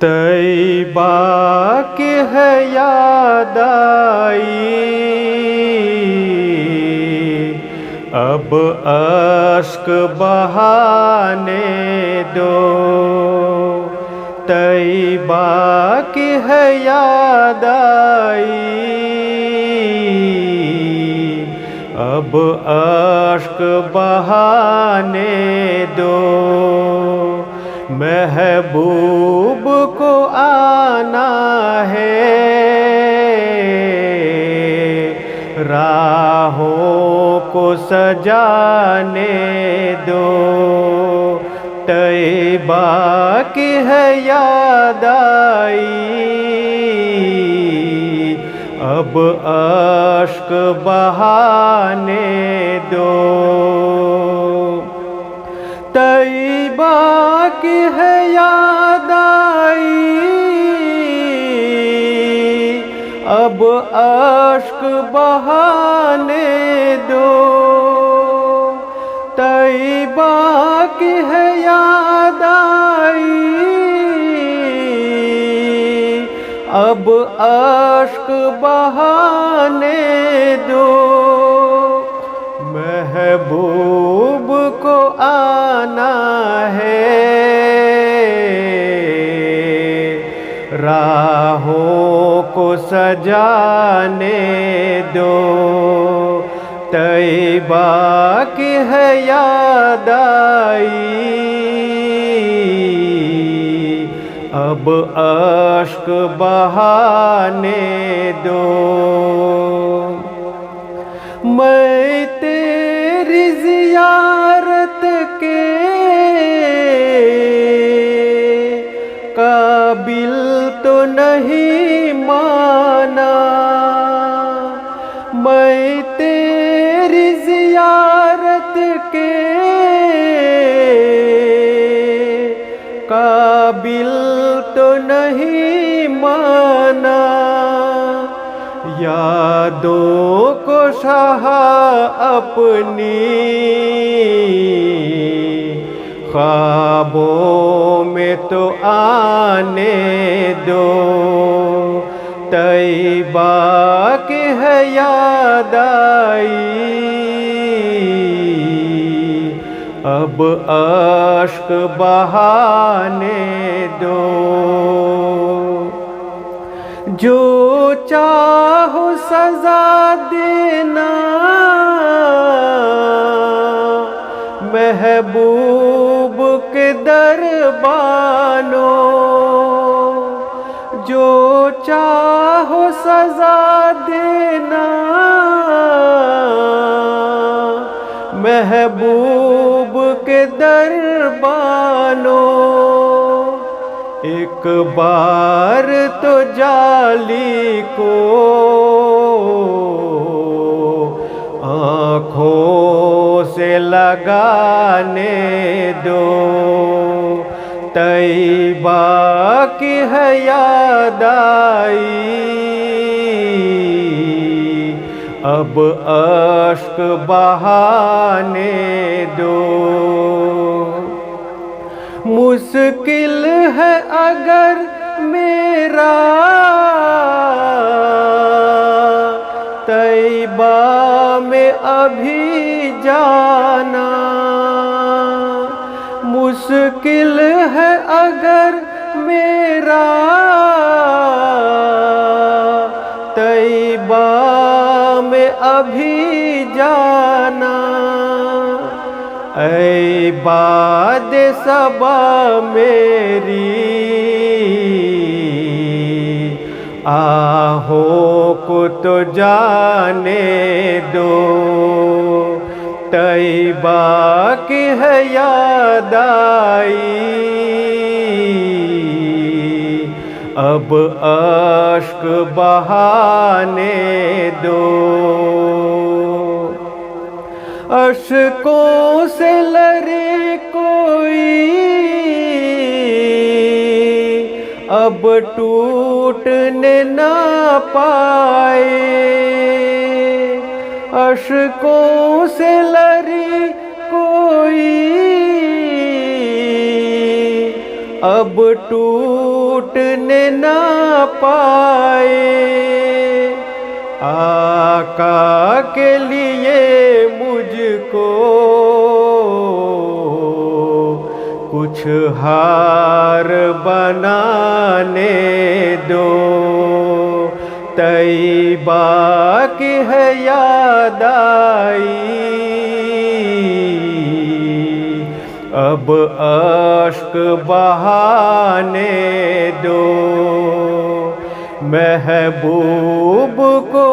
तैबा की है याद आई, अब अश्क बहाने दो। तैबा की है याद आई, अब अश्क बहाने दो। महबूब को आना है, राहों को सजाने दो। तैबा की है याद आई, अब अश्क बहाने दो। तैबा की है याद आई, अब अश्क बहाने दो। तैबा की है याद आई, अब अश्क बहाने दो। महबूब को आना है, राहों को सजाने दो। तैबा की है याद आई, अब अश्क बहाने दो। मैं तेरी ज़ियारत के काबिल तो नहीं माना, मैं तेरी ज़ियारत के काबिल तो नहीं माना। यादों को सहा अपनी ख्वाबों में तो आने दो। तैबा की है याद आई, अब अश्क बहाने दो। जो चाहो सजा देना, महबूब के दरबानो। जो चाहो सजा देना, महबूब के दरबानो। एक बार तो जाली को आँखों से लगाने दो। तैबा की है याद आई, अब अश्क बहाने दो। मुश्किल है अगर मेरा तैबा में अभी जाना, मुश्किल है अगर मेरा तैबा में अभी जाना। ऐ बाद सबा मेरी आहों को तो जाने दो। तैबा की है याद आई, अब अश्क बहाने दो। अश्कों से लरे कोई अब टूटने ना पाए। अश्कों से लरी कोई अब टूटने ना पाए। आका के लिए मुझको कुछ हार बनाने दो, तैयबा की है याद आई, अब अश्क बहाने दो। महबूब को